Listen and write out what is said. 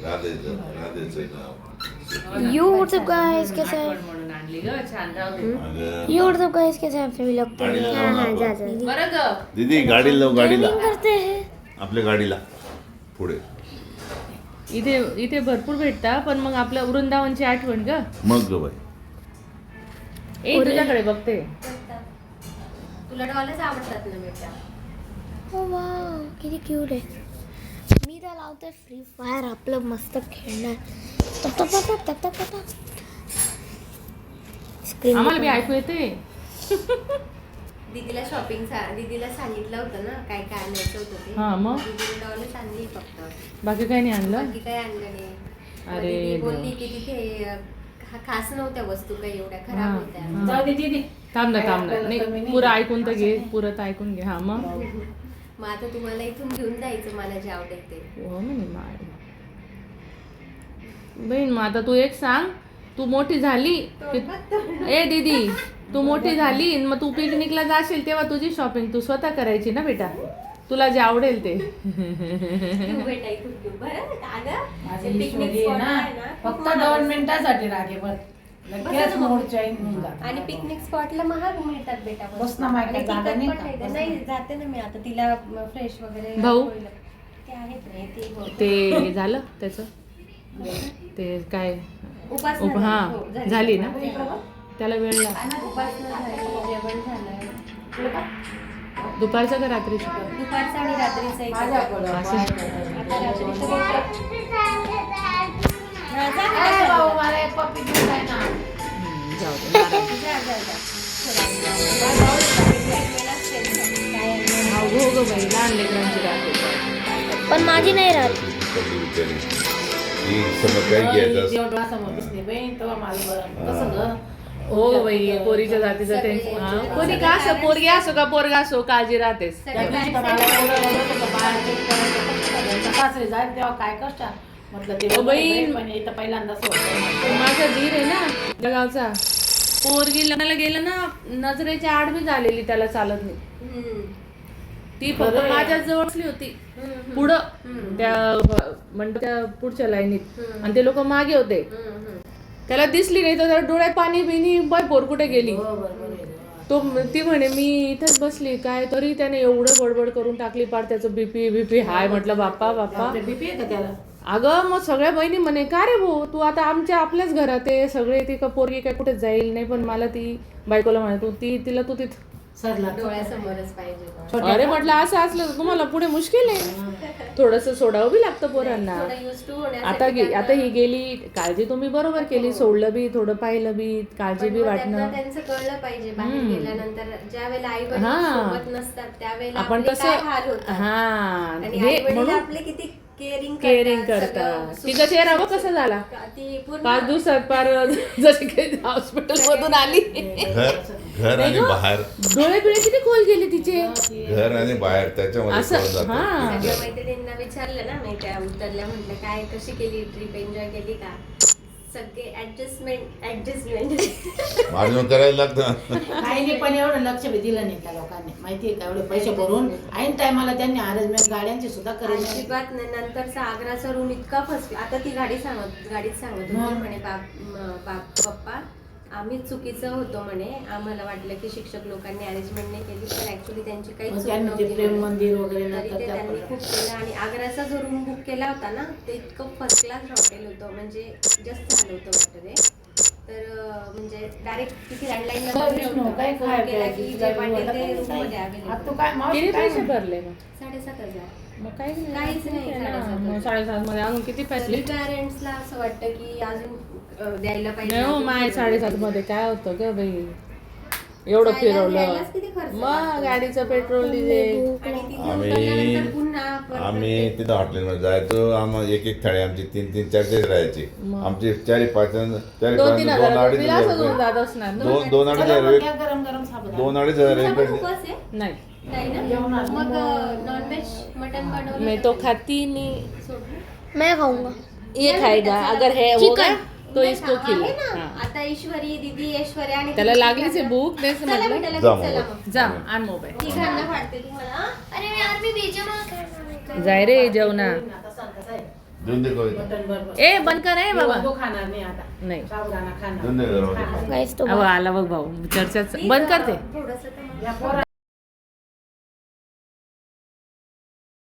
राधेचं now. You what's up guys, कैसे हैं? म्हणून आणली ग छान राहू दे. अगं, You what's up guys, कैसे हैं? सभी लोग तो गाडीला हाँ लाव हाँ ना जा आपण. जा बरं ग दीदी गाडीला लाव, गाडीला Gaming करते हैं. आपल्या गाडीला पुढे. इथे इथे भरपूर भेटता पण मग आपल्या वृंदावनची आठवण ग. मग ग बाई ए तुझ्याकडे बघते. तुला डॉलच आवडतात ना बेटा. Oh wow, किती क्यूट आहे. मी तर लावते फ्री फायर, आपलं मस्त खेळणार. टक टक टक टक टक टक टक. स्क्रीन आम्हाला बी ऐकू येते. दीदीला दीदीला सांगितलं होतं ना काय काय आणायचं होतं ते. हा, मग? दीदीने डॉलच आणली फक्त. बाकी काही नाही आणलं. बाकी काही आणलं नाही. मग अरे दीदी देवा. बोलली की तिथे खास नव्हत्या वस्तू काही एवढ्या हा, खराब होत्या. हा. जाऊ दे दीदी. थांब ना थांब ना. काय नाही आपल्याला कमी पुरं नाही. ऐकून तर घे. पुरं तर ऐकून घे. हा मग मग आता तुम्हाला इथून घेऊन जायचं मला जे आवडेल ते. हो म्हणे माय. बहीण मग आता तू एक सांग. तू मोठी झाली ए दीदी तू मोठी झाली न मग तू पिकनिकला जाशील तेव्हा तुझी शॉपिंग तू स्वतः करायची ना बेटा. तुला जे आवडेल ते. घेऊ बेटा इथून घेऊ बरं का गं? माझी ते पिकनिक ईश्वरी आहे स्पॉट ना, आहे ना, खूप फक्त महाग 2 मिनिटासाठी रागे बस लगेच मोडच्या येऊन जात. आणि पिकनिक स्पॉटला महाग मिळतात बेटा वस्तू. बस ना, माहिती आणि जागा टिकत नाही पण का? नाही. बस नाही ना. जाते ना मी आता तिला फ्रेश वगैरे भाऊ? होईल. ते आहेत नाही ते हो. ते झालं त्याचं ते काय उपासना झाली. हा हो, झाली ना. त्याला वेळ लागला. उपासना झाली, जेवण झालं. दुपारचं का रात्रीचं. दुपारचं आणि रात्रीचं एक. माझ्याकडं असं. आता रात्रीचं भेटतं. हा, जा काय बेटा, भाऊ, जा. मला एक पप्पी घेऊन जाय ना. जाऊ दे. जा, जा, जा. थोडा वेळ. एक वेळ असते ना. काय आहे? हो ग बाई लहान लेकरांची राहते. पण माझी नाही राहत. पडली बिचारी. ही समज काय घ्यायचं असं. जेवढा समोर दिसली बहीण तेव्हा मला बरं. कसं गं? हो बाई पोरीच्या जातीचं ते हा, कोणी का असो पोरगी असो का पोरगा असो काळजी राहतेच. त्या दिवशी तर मला एवढं रडत होतं, बाहेर check करायचं. सासरे जाईल तेव्हा काय कष्ट म्हटलं ते ओ बहीण. पण इथं पहिल्यांदाच होतं. माझा धीर आहे ना त्या गावचा. पोरगी लग्नाला गेलं ना नजरेच्या आड बी झालेली त्याला चालत नाही. हम्म. ती फक्त बरं आहे. माझ्या जवळली होती पुढं त्या मंडपच्या पुढच्या लाईनीत आणि ते लोक मागे होते. त्याला दिसली नाही तर त्याला डोळ्यात पाणी बिनी बाय पोर कुठे गेली. तो ती म्हणे मी इथेच बसली काय तरी त्याने एवढं बडबड करून टाकली पार त्याचं बीपी हाय. म्हटलं बाप्पा बाप्पा. बीपी आहे का त्याला? अगं मग सगळ्या बहिणी म्हणे का रे भाऊ तू आता आपल्याच घरात आहे सगळे ती का पोरगी काय कुठे जाईल नाही. पण मला ती बायकोला म्हणे तू तिला तू तिथं सरला डोळ्यासमोरच पाहिजे. अरे म्हटलं असं असलं तर तुम्हाला पुढे मुश्किल आहे. थोडस सोडावं बी लागतं पोरांना. थोडं used to होण्यासाठी आता ही गेली काळजी तुम्ही बरोबर केली. सोडलं बी थोडं पाहिलं बी काळजी पण बी मग वाटणं. त्यांना त्यांचं कळलं पाहिजे बाहेर गेल्यानंतर ज्या वेळेला आई वडील हा. सोबत नसतात त्यावेळेला आपण आपले काय तसं हाल होतात. हा आणि हे आई वडील म्हणून आपले किती केअरिंग करतात. तिचा चेहरा बघ कसा झाला. ती पूर्ण 5 दिवसात पार जशी काही हॉस्पिटल मधून आली. घर आणि बाहेर. डोळे बिळे किती खोल गेले तिचे. घर आणि बाहेर त्याच्यामध्ये असं, कळून जातं. हा. सगळ्या मैत्रिणींना विचारलं ना मी त्या उतरल्या म्हटलं काय कशी केली ट्रिप एन्जॉय केली का. सगळे ऍडजस्टमेंट मार्जन करायला लागतं. आईने पण एवढं लक्ष बी दिलं नाही त्या लोकांनी. माहितीये का एवढे पैसे भरून ऐन टायमाला त्यांनी अरेंजमेंट गाड्यांची सुद्धा करेल. अजिबात नाही. नंतरचा आग्राचा रूम इतका फसला. आता ती गाडीत सांगत होती म्हणे पप्पा आम्ही चुकीचं होतो म्हणे. आम्हाला वाटलं की शिक्षक लोकांनी अरेंजमेंट नाही केली पण ऍक्च्युली त्यांची काही चूक त्यांनी ते नव्हती प्रेम म्हणे. मंदिर वगैरे तरी नंतर ते त्या त्यांनी खूप केलं. आणि आग्राचा जो रूम बुक केला होता ना ते इतकं फर्स्ट क्लास हॉटेल होतं म्हणजे जस्ट झालं होतं वाटतं ते. तर म्हणजे डायरेक्ट तिथे लँडलाईन काय काय केला की जे वाटेल ते रूममध्ये आता तू available. काय मावशी किती काय पैसे भरले मग. 7,500. मग काहीच काहीच नाही, 7,500. 7,500 मध्ये अजून किती फॅसिलिटी. पॅरेंट्सला असं वाटतं की अजून द्यायला पाहिजे. नाही हो माय 7,500 मध्ये काय होतं ग बाई. एवढं फिरवलं जायलाच किती खर्च मग लागतो. गाडीचं पेट्रोल डिझेल. आणि तिथे उतरल्यानंतर पुन्हा परत आम्ही तिथं हॉटेलमध्ये जायचो. आम्हाला एक थाळी आमची 3-3, 4 दिवस राहायची. आमचे 4-5 2-3 हजार अडीच बिल असं होऊन जात असणार ना. 2-2 चला मग अडीच घ्या गरम गरम साबुदाणा. 2-2.5 हजार तुमचा पण रुपये. उपवास आहे? नाही नाही ना जेवणात मग नॉनव्हेज मटन बनवलं मैं तो खाती नहीं. सोडलं? मैं खाऊंगा. ये खाएगा अगर है होगा तो इसको आहे खिला. ना. हाँ. आता ईश्वरी दीदी ऐश्वर्या आणि त्याला ती लागलीच आहे तिघांना- भूक तेच चला म्हटलं बेटा, लगेच जा चला मग. मग. जा आण मोबाईल. तिघांना वाटते तुम्हाला अरे यार मी बीजेएमआय खेळणार आहे. जाय रे जेवणा. आता सांग कसं आहे देऊन दे कविता. मटण बरोबर ए बंद कर ए बाबा तो खाणार नाही आता नाही साबुदाणा देऊन दे खाणार जरा. गाईस तो अहो आला बघ भाऊ चर्चा बंद करते थोडंसं तर या पोरा